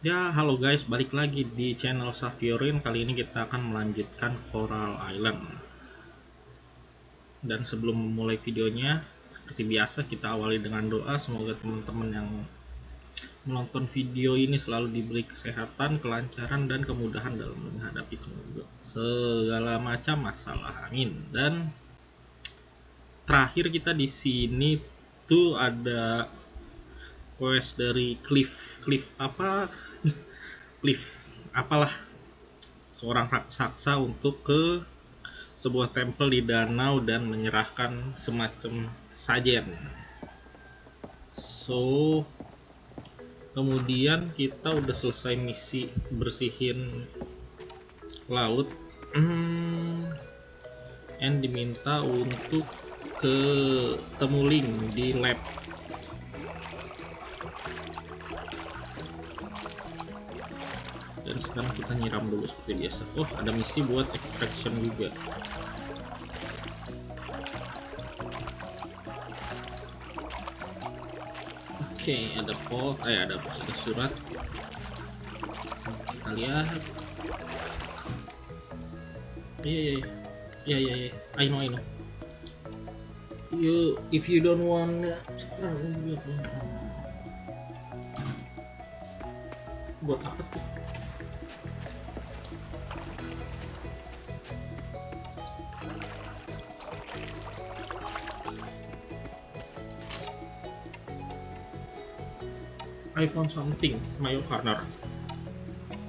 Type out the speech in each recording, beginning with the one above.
Ya, halo guys, balik lagi di channel Saviorin. Kali ini kita akan melanjutkan Coral Island. Dan sebelum memulai videonya, seperti biasa kita awali dengan doa. Semoga teman-teman yang menonton video ini selalu diberi kesehatan, kelancaran, dan kemudahan dalam menghadapi segala macam masalah. Amin. Dan terakhir kita di sini tuh ada quest dari Cliff apa? Cliff apalah, seorang raksasa untuk ke sebuah tempel di danau dan menyerahkan semacam sajen. So, kemudian kita udah selesai misi bersihin laut. And diminta untuk ke Temuling di lab. Dan sekarang kita nyiram dulu seperti biasa. Oh, ada misi buat extraction juga. Oke, ada ada surat. Kita lihat. Iya. I know. If you don't want, buat apa tuh? I found something, my partner.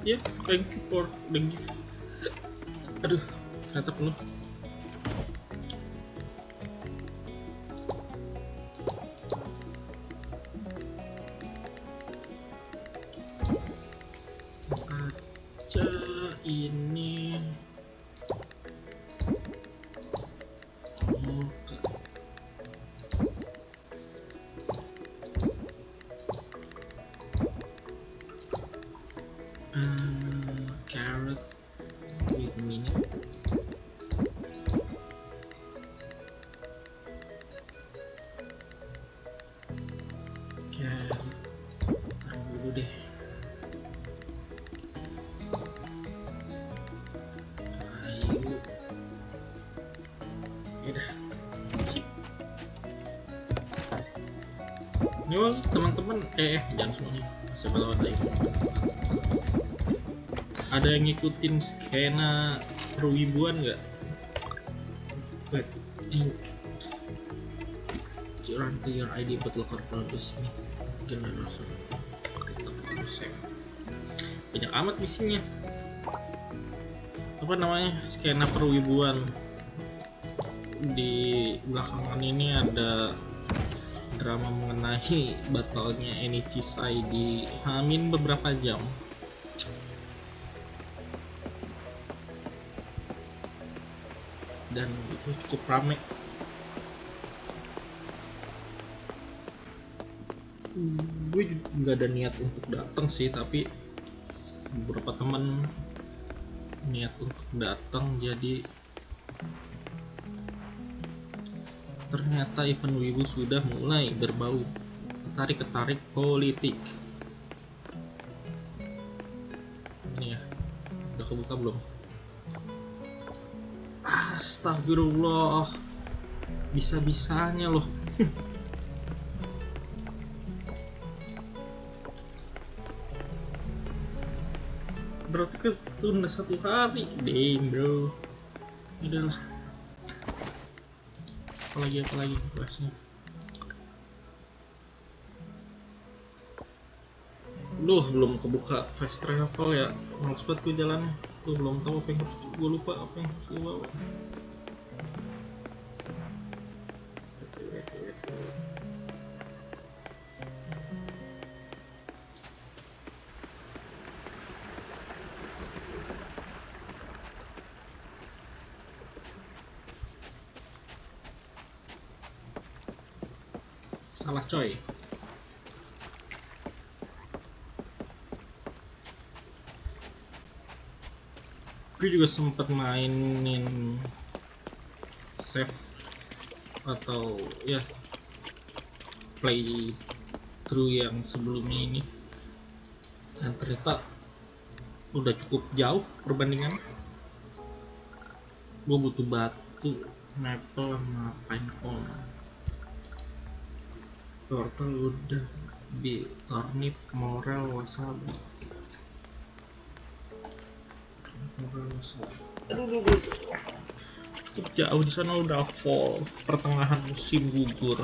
Yeah, thank you for the gift. Aduh, ternyata penuh. Kaca ini. Carrot. Wait a minute. Taruh dulu deh. Ayo. Yaudah. Sip. Yo teman-teman, jangan semuanya. Siapa tahu ada yang ngikutin skena perwibuan nggak? Wait, current your ID but local produce nih. Mungkin ada banyak amat misinya. Apa namanya, skena perwibuan. Di belakangan ini ada drama mengenai batalnya Enichi Sai di Hamin beberapa jam. Dan itu cukup rame. Gue nggak ada niat untuk datang sih, tapi beberapa teman niat untuk datang, jadi ternyata event Wibu sudah mulai berbau ketarik politik. Ini ya, udah kebuka belum? Astagfirullah, bisa-bisanya loh. Berarti kan tunda 1 hari. Damn bro. Udahlah. Apalagi bahasnya. Belum kebuka fast travel ya. Males banget gue jalannya. Gue belum tahu apa yang harus gue lupa apa yang harus gue bawa. Salah coy. Gue juga sempat mainin save atau ya play through yang sebelumnya ini, dan ternyata udah cukup jauh perbandingan. Gue butuh batu, maple sama pinecone. Wortel udah, di turnip, morel, wasabi. Aduh. Cukup jauh di sana udah fall, pertengahan musim gugur.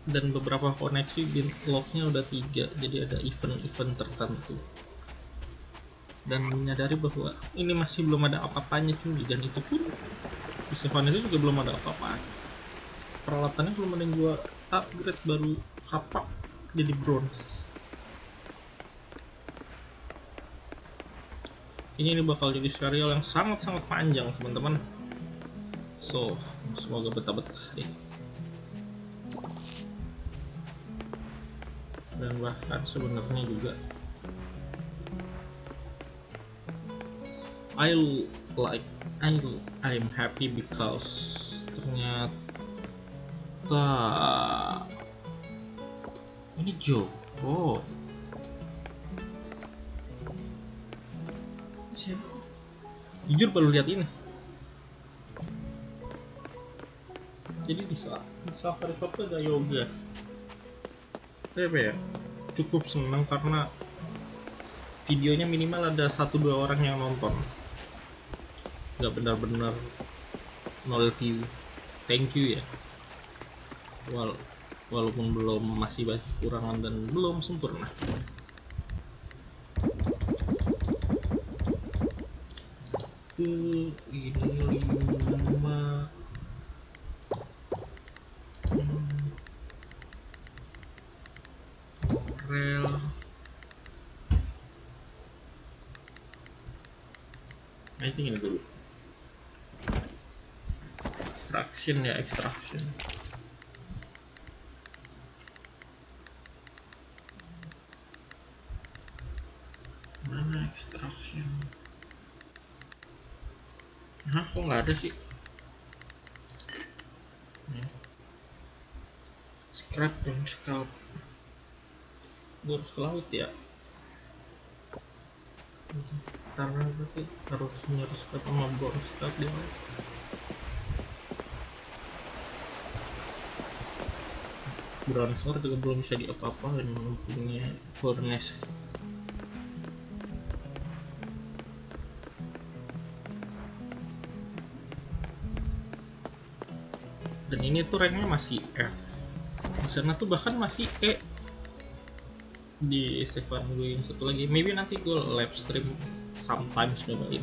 Dan beberapa koneksi di log-nya udah 3, jadi ada event-event tertentu. Dan menyadari bahwa ini masih belum ada apa-apanya cuy, dan itu pun di Sevan itu juga belum ada apa-apanya. Peralatannya belum ada yang gua upgrade, baru kapak jadi bronze. Ini bakal jadi serial yang sangat-sangat panjang teman-teman, so semoga betah-betah deh. Dan bahkan sebenarnya juga I'm happy because ternyata ini Joko siapa? Jujur baru lihat ini. Jadi di Safari Shop ada yoga. Apa ya? Cukup senang karena videonya minimal ada 1-2 orang yang nonton. Gak benar-benar 0 view. Thank you ya. Walaupun masih banyak kekurangan dan belum sempurna. Ini 5 rel. I think ini dulu extraction. Mana extraction? Hah, kok nggak ada sih? Scrap dan scalp. Gue harus ke laut ya, karena berarti harus nyari scrap sama bone scrap di laut. Bronzer juga belum bisa diapa-apain, punya furnace. Dan ini tuh ranknya masih F. Di sana tuh bahkan masih E. Di Sevan gue yang satu lagi, maybe nanti gue live stream sometimes nyobain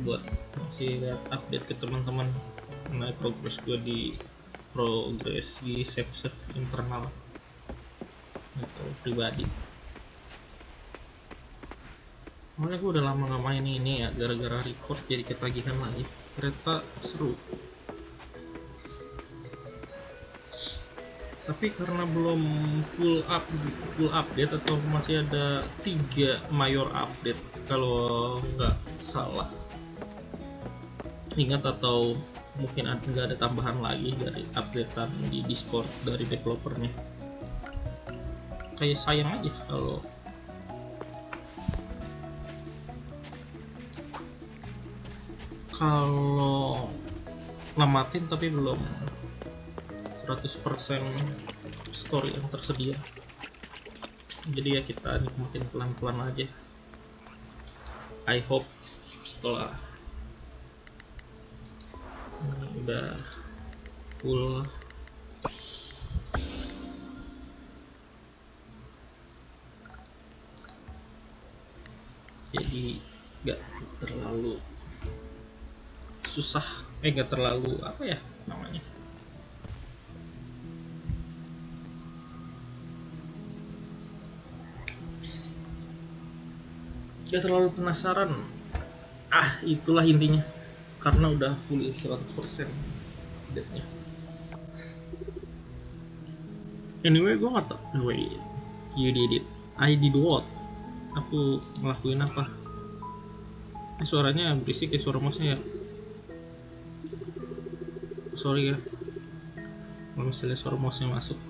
buat masih lihat update ke teman-teman mengenai progres gue di save internal atau pribadi. Makanya gue udah lama gak main ini ya, gara-gara record jadi ketagihan lagi. Ternyata seru. Tapi karena belum full update atau masih ada 3 mayor update kalau nggak salah. Ingat, atau mungkin nggak ada tambahan lagi dari updatean di Discord dari developernya. Kayak sayang aja kalau namatin tapi belum 100% story yang tersedia. Jadi ya kita nikmatin pelan-pelan aja. I hope setelah ini udah full jadi gak terlalu susah, gak terlalu apa ya namanya, gak terlalu penasaran. Itulah intinya, karena udah full 100% update-nya. Anyway, gue gak tau. Wait, you did it. I did what? Aku ngelakuin apa? Ini suaranya berisik ya, suara mouse-nya ya. Sorry ya kalau misalnya suara mouse-nya masuk.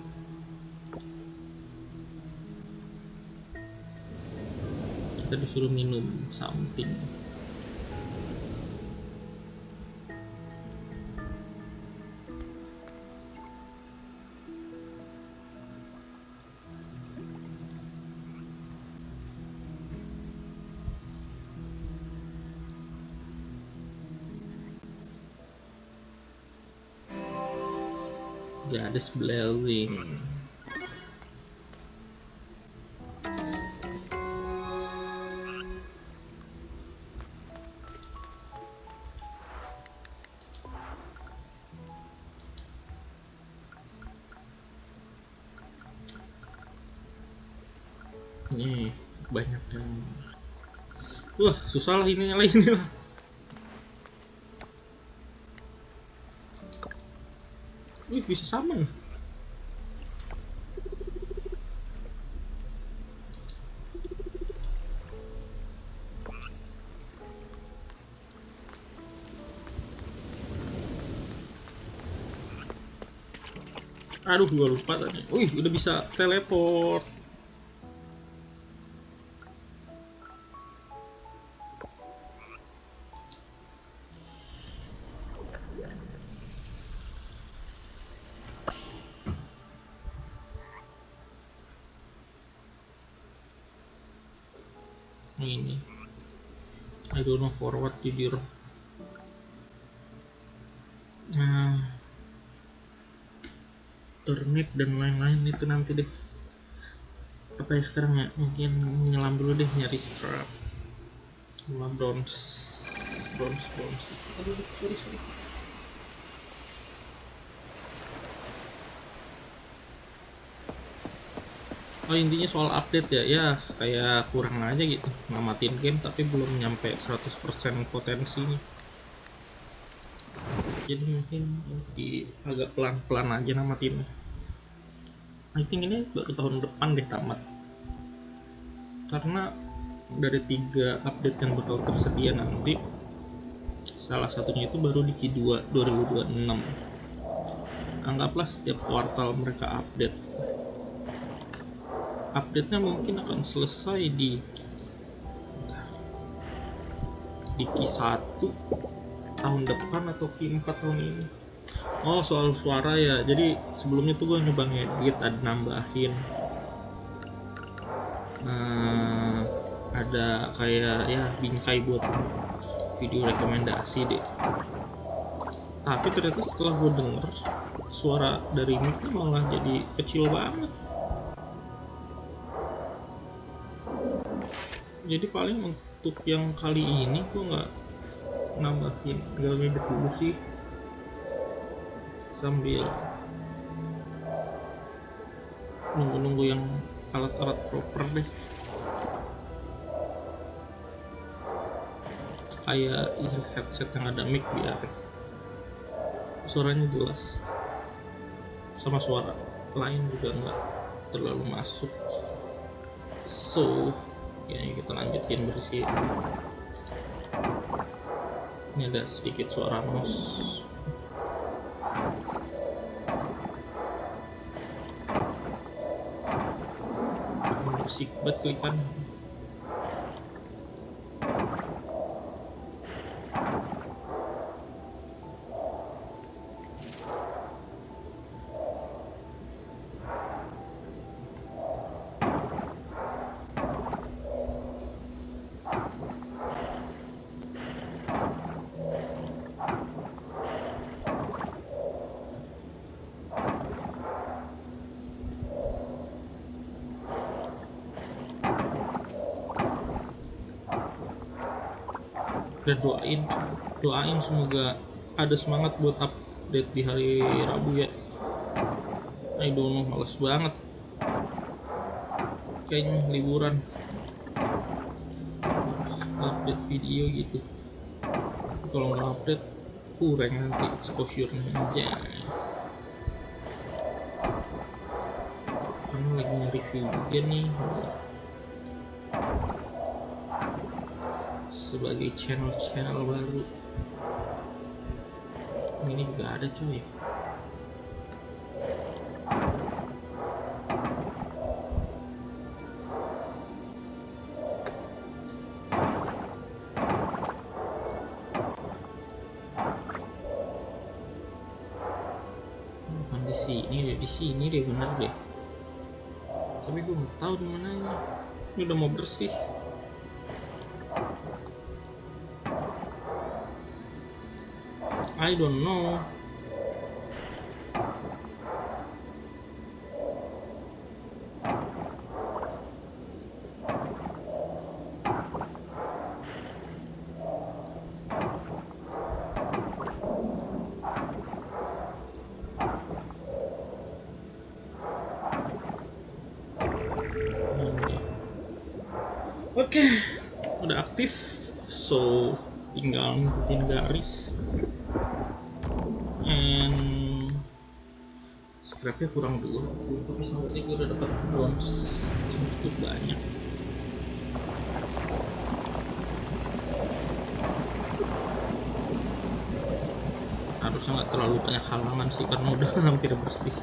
kita disuruh minum something. Goddess blessing. Nih banyak yang susah lah ini lah. Bisa sama. Aduh, gua lupa tadi. Udah bisa teleport. Ini I don't know forward jujur. Turnip dan lain-lain itu nanti deh. Apa ya sekarang ya, mungkin nyelam dulu deh nyari scrap sama bronze. Aduh, sorry. Intinya soal update ya kayak kurang aja gitu ngamatin game tapi belum nyampe 100% potensinya, jadi mungkin agak pelan-pelan aja namatin. I think ini baru tahun depan deh tamat, karena dari 3 update yang bakal tersedia nanti salah satunya itu baru di Q2 2026. Anggaplah setiap kuartal mereka update-nya mungkin akan selesai di Q1 tahun depan atau Q4 tahun ini. Soal suara ya, jadi sebelumnya tuh gue nyoba ngedit, ada nambahin ada kayak ya bingkai buat video rekomendasi deh, tapi ternyata setelah gue denger suara dari mic-nya malah jadi kecil banget. Jadi paling untuk yang kali ini gue nggak nambahin, tinggal ngedit dulu sih sambil nunggu yang alat-alat proper deh, kayak headset yang ada mic biar suaranya jelas, sama suara lain juga nggak terlalu masuk. So ya kita lanjutin bersihin. Ini ada sedikit suara mouse. Bersih banget klikan. Dan doain semoga ada semangat buat update di hari Rabu ya. I don't know, males banget kayaknya liburan update video gitu. Kalau nggak update kurang nanti exposure-nya aja. Karena lagi nge-review juga nih sebagai channel baru. Ini juga ada cuy. bukan di sini deh bener deh, tapi gue nggak tahu di mananya. Ini udah mau bersih. I don't know. Oke, udah aktif, so tinggal ngikutin garis. And scrapnya kurang 2, tapi sampai gue udah dapat bronze yang cukup banyak. Harusnya nggak terlalu banyak halangan sih karena udah hampir bersih.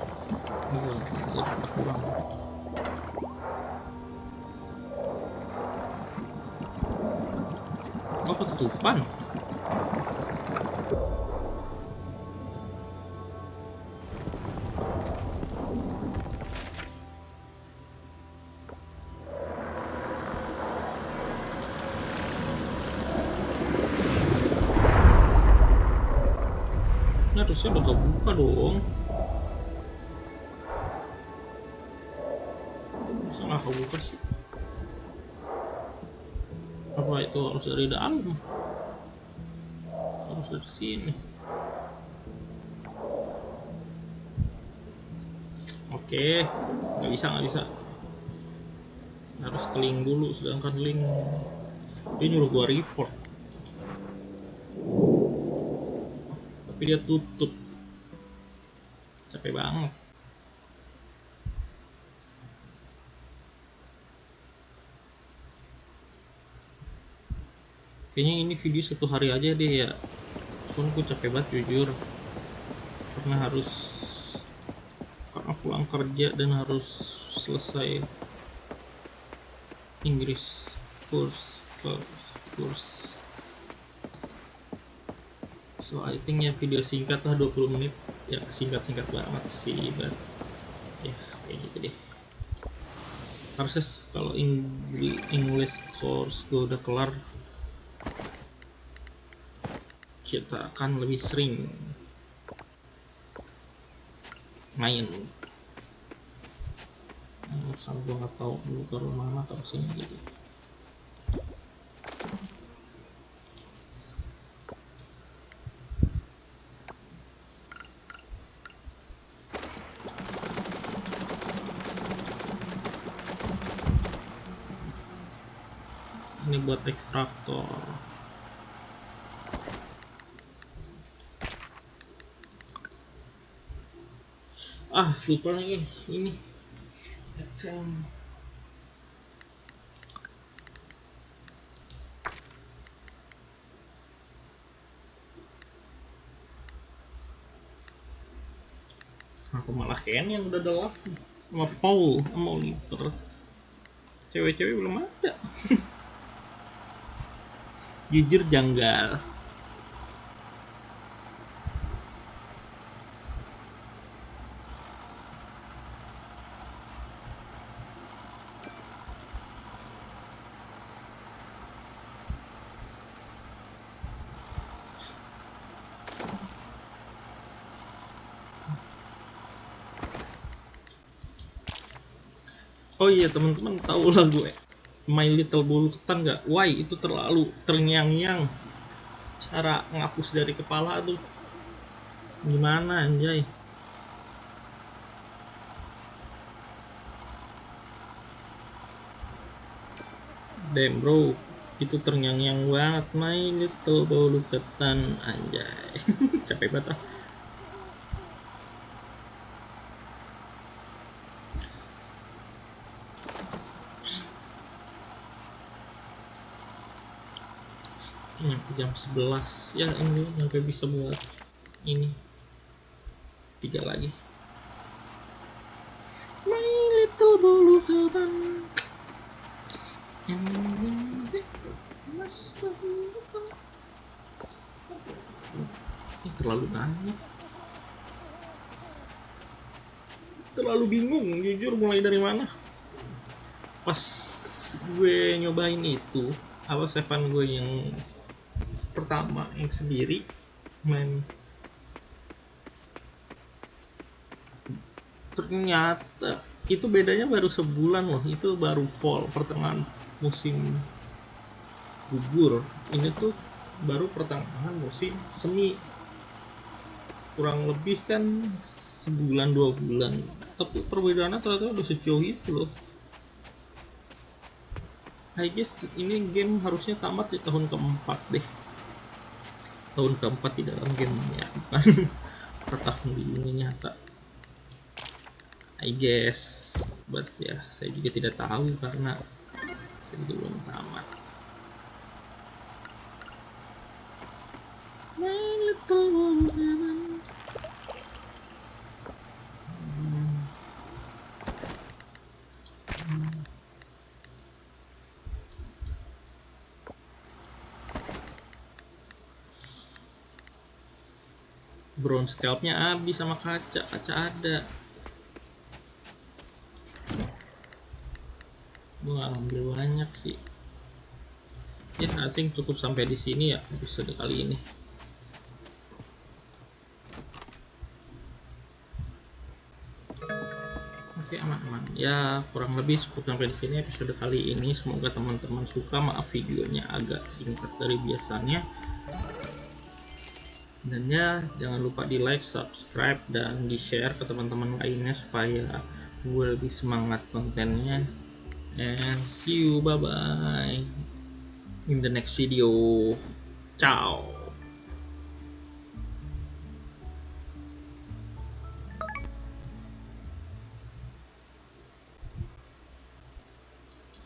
Ini gue kurang. Oh, ketutupan. Ini harusnya udah kebuka dong. Masa nggak kebuka sih? Apa itu harus dari dalam? Harus dari sini. Oke, nggak bisa. Harus ke link dulu, sedangkan link dia nyuruh gua report. Tapi dia tutup. Capek banget. Kayaknya ini video 1 hari aja deh ya. Soalnya gue capek banget jujur. Karena pulang kerja dan harus selesai Inggris kurs. So I think ya video singkat lah 20 menit. Ya singkat banget sih, but ya kayak gitu deh. Harusnya kalau English course gue udah kelar, kita akan lebih sering main. Kalau gue nggak tahu dulu ke rumah mana atau sini jadi. Ini buat ekstraktor. Lupa lagi ini. Aku malah Ken yang udah ada love sama Paul sama Oliver. Cewek-cewek belum ada. Jujur janggal. Oh iya teman-teman, tahu lagu My Little Bulu Ketan nggak? Why itu terlalu terngiang-ngiang. Cara ngapus dari kepala tuh gimana anjay? Damn bro, itu terngiang-ngiang banget. My Little Bulu Ketan anjay. Capek banget. Jam 11 ya, ini sampai bisa buat ini 3 lagi. My Little Bulu Ketan. Ini terlalu banyak. terlalu bingung jujur mulai dari mana. Pas gue nyobain itu apa Seven gue yang pertama yang sendiri main, ternyata itu bedanya baru sebulan loh, itu baru fall pertengahan musim gugur, ini tuh baru pertengahan musim semi, kurang lebih kan sebulan 2 bulan, tapi perbedaannya ternyata udah sejauh itu loh. I guess ini game harusnya tamat di tahun keempat deh, tahun keempat di dalam game ya, bukan per tahun di dunia nyata I guess, but ya saya juga tidak tahu karena saya juga belum tamat. My little woman. Bronze scalpnya habis sama kaca ada. Gue gak ngambil banyak sih. Ya, I think cukup sampai di sini ya episode kali ini. Oke, aman-aman. Ya, kurang lebih cukup sampai di sini episode kali ini. Semoga teman-teman suka. Maaf videonya agak singkat dari biasanya. Dan ya, jangan lupa di like, subscribe, dan di share ke teman-teman lainnya supaya gue lebih semangat kontennya. And see you, bye bye in the next video. Ciao.